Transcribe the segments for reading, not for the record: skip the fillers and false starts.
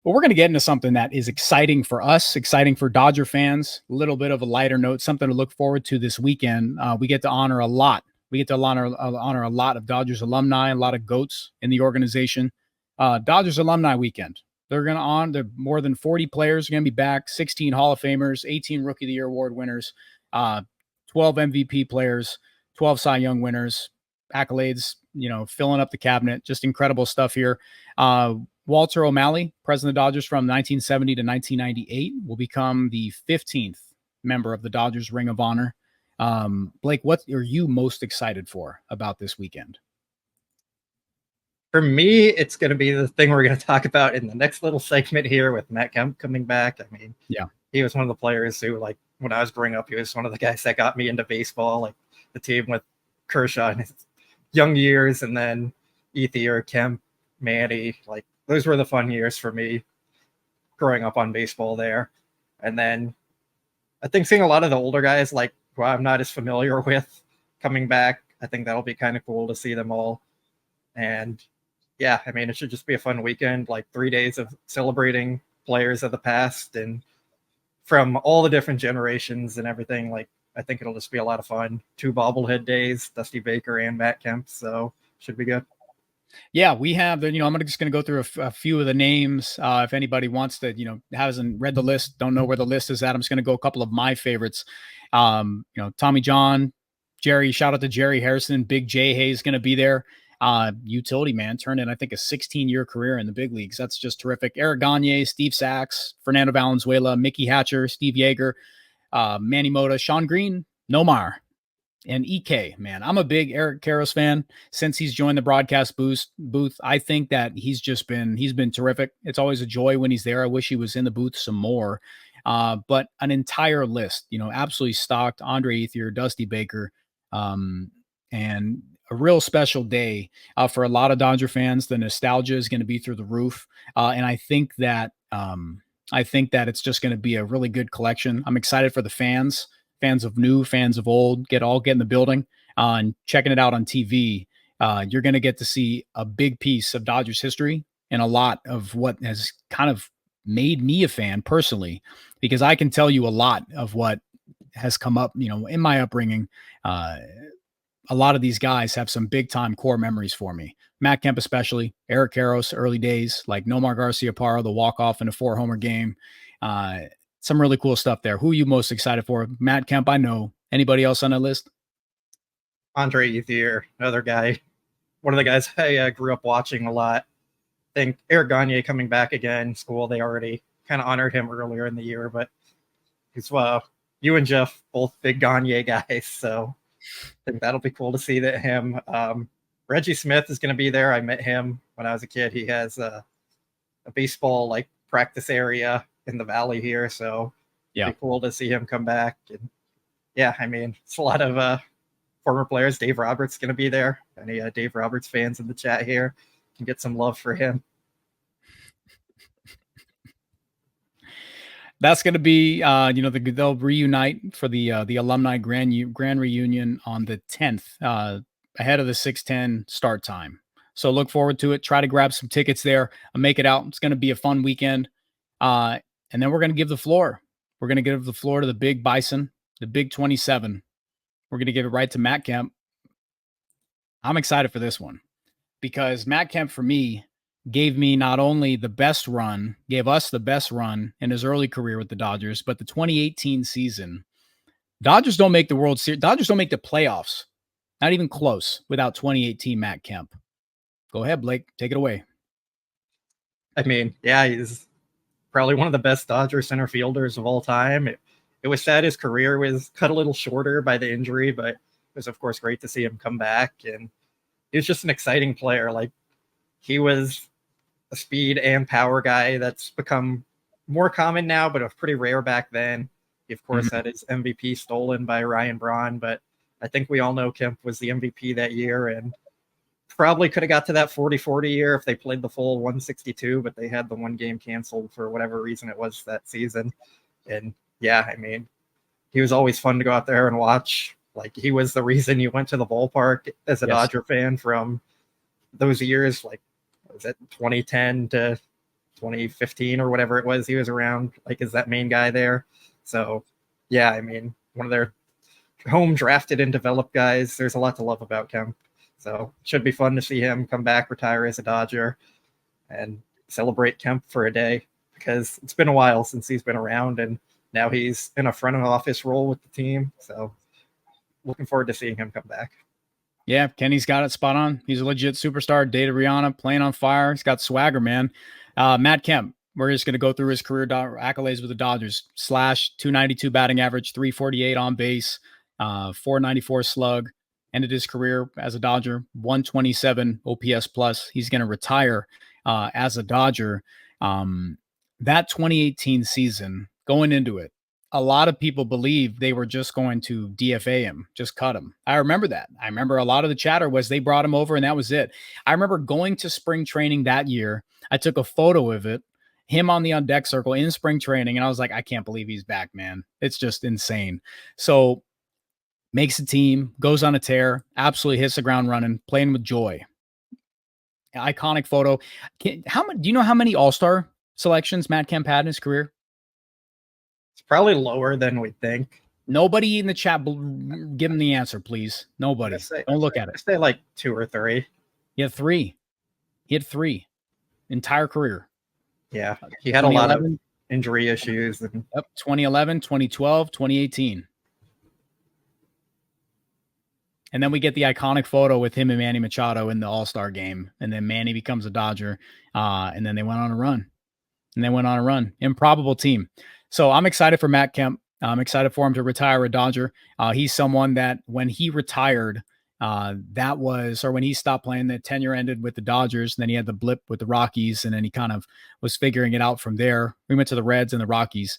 Well, we're going to get into something that is exciting for us, exciting for Dodger fans, a little bit of a lighter note, something to look forward to this weekend. We get to honor a lot. We get to honor a lot of Dodgers alumni, a lot of GOATs in the organization. Dodgers Alumni Weekend. They're more than 40 players are going to be back, 16 Hall of Famers, 18 Rookie of the Year award winners, 12 MVP players, 12 Cy Young winners, accolades, filling up the cabinet. Just incredible stuff here. Walter O'Malley, president of the Dodgers from 1970 to 1998, will become the 15th member of the Dodgers Ring of Honor. Blake, what are you most excited for about this weekend? For me, it's going to be the thing we're going to talk about in the next little segment here with Matt Kemp coming back. I mean, yeah, he was one of the players who, like, when I was growing up, he was one of the guys that got me into baseball, like the team with Kershaw in his young years, and then Ethier, Kemp, Manny, like those were the fun years for me growing up on baseball there. And then I think seeing a lot of the older guys, like who I'm not as familiar with, coming back, I think that'll be kind of cool to see them all. And yeah, I mean, it should just be a fun weekend, like 3 days of celebrating players of the past and from all the different generations and everything. Like, I think it'll just be a lot of fun. 2 bobblehead days, Dusty Baker and Matt Kemp. So should be good. Yeah, we have the, I'm just going to go through a few of the names. If anybody wants to, hasn't read the list, don't know where the list is at, I'm just going to go a couple of my favorites. Tommy John, Jerry, shout out to Jerry Harrison, Big J Hayes going to be there. Utility man, turned in, I think, a 16-year career in the big leagues. That's just terrific. Eric Gagne, Steve Sachs, Fernando Valenzuela, Mickey Hatcher, Steve Yeager, Manny Mota, Sean Green, Nomar, and EK, man. I'm a big Eric Karros fan since he's joined the broadcast booth. I think that he's been terrific. It's always a joy when he's there. I wish he was in the booth some more. But an entire list, absolutely stocked. Andre Ethier, Dusty Baker, and a real special day for a lot of Dodger fans. The nostalgia is going to be through the roof. And I think that it's just going to be a really good collection. I'm excited for the fans of new, fans of old, get in the building and checking it out on TV. You're going to get to see a big piece of Dodgers history and a lot of what has kind of made me a fan personally, because I can tell you a lot of what has come up, in my upbringing. A lot of these guys have some big time core memories for me. Matt Kemp, especially Eric Karros, early days, like Nomar Garciaparra, the walk-off in a 4-homer game. Some really cool stuff there. Who are you most excited for? Matt Kemp, I know. Anybody else on that list? Andre Ethier, another guy. One of the guys I grew up watching a lot. I think Eric Gagne coming back again. School, they already kind of honored him earlier in the year, but he's you and Jeff, both big Gagne guys, so I think that'll be cool to see that him. Reggie Smith is going to be there. I met him when I was a kid. He has a baseball like practice area in the valley here, so yeah, it'd be cool to see him come back. And yeah, I mean, it's a lot of former players. Dave Roberts going to be there. Any Dave Roberts fans in the chat here can get some love for him. That's going to be, they'll reunite for the alumni grand reunion on the 10th, ahead of the 6:10 start time. So look forward to it. Try to grab some tickets there and make it out. It's going to be a fun weekend. And then we're going to give the floor. We're going to give the floor to the big Bison, the big 27. We're going to give it right to Matt Kemp. I'm excited for this one because Matt Kemp, for me, gave us the best run in his early career with the Dodgers, but the 2018 season, Dodgers don't make the World Series. Dodgers don't make the playoffs. Not even close without 2018 Matt Kemp. Go ahead, Blake. Take it away. I mean, yeah, he's probably one of the best Dodger center fielders of all time. It was sad his career was cut a little shorter by the injury, but it was, of course, great to see him come back. And he was just an exciting player. Like, he was a speed and power guy that's become more common now, but it was pretty rare back then. He, of course, had his MVP stolen by Ryan Braun, but I think we all know Kemp was the MVP that year and probably could have got to that 40-40 year if they played the full 162, but they had the one game canceled for whatever reason it was that season. And yeah, I mean, he was always fun to go out there and watch. Like, he was the reason you went to the ballpark as a Dodger fan from those years, like, was it 2010 to 2015 or whatever it was. He was around, like, as that main guy there. So, yeah, I mean, one of their home drafted and developed guys. There's a lot to love about Kemp. So, should be fun to see him come back, retire as a Dodger, and celebrate Kemp for a day, because it's been a while since he's been around, and now he's in a front office role with the team. So, looking forward to seeing him come back. Yeah, Kenny's got it spot on. He's a legit superstar. Dated Rihanna, playing on fire. He's got swagger, man. Matt Kemp, we're just going to go through his career accolades with the Dodgers. Slash, 292 batting average, 348 on base, 494 slug. Ended his career as a Dodger, 127 OPS plus. He's going to retire as a Dodger. That 2018 season, going into it, a lot of people believe they were just going to DFA him, just cut him. I remember that. I remember a lot of the chatter was they brought him over and that was it. I remember going to spring training that year. I took a photo of it, him on the on deck circle in spring training, and I was like, I can't believe he's back, man. It's just insane. So makes the team, goes on a tear, absolutely hits the ground running, playing with joy. Iconic photo. Do you know how many All-Star selections Matt Kemp had in his career? It's probably lower than we think. Nobody in the chat, give him the answer, please. Nobody. Don't look at it. Say like 2 or 3. He had 3. He had 3. Entire career. Yeah. He had a lot of injury issues. And... Yep. 2011, 2012, 2018. And then we get the iconic photo with him and Manny Machado in the All-Star game. And then Manny becomes a Dodger. And then they went on a run. Improbable team. So I'm excited for Matt Kemp. I'm excited for him to retire a Dodger. He's someone that when he retired, when he stopped playing, the tenure ended with the Dodgers. And then he had the blip with the Rockies, and then he kind of was figuring it out from there. We went to the Reds and the Rockies.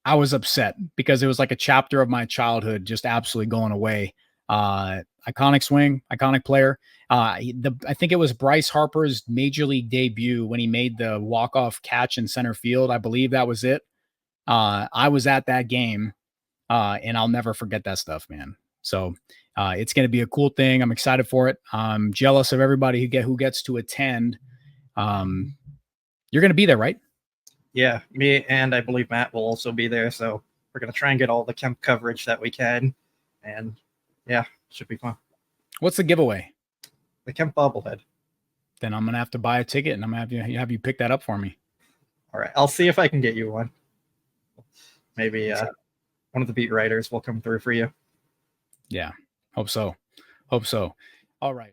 I was upset because it was like a chapter of my childhood just absolutely going away. Iconic swing, iconic player. I think it was Bryce Harper's major league debut when he made the walk-off catch in center field. I believe that was it. I was at that game, and I'll never forget that stuff, man. So it's going to be a cool thing. I'm excited for it. I'm jealous of everybody who gets to attend. You're going to be there, right? Yeah, me and I believe Matt will also be there. So we're going to try and get all the Kemp coverage that we can. And yeah, should be fun. What's the giveaway? The Kemp bobblehead. Then I'm going to have to buy a ticket, and I'm going to have you pick that up for me. All right. I'll see if I can get you one. Maybe one of the beat writers will come through for you. Yeah. Hope so. All right.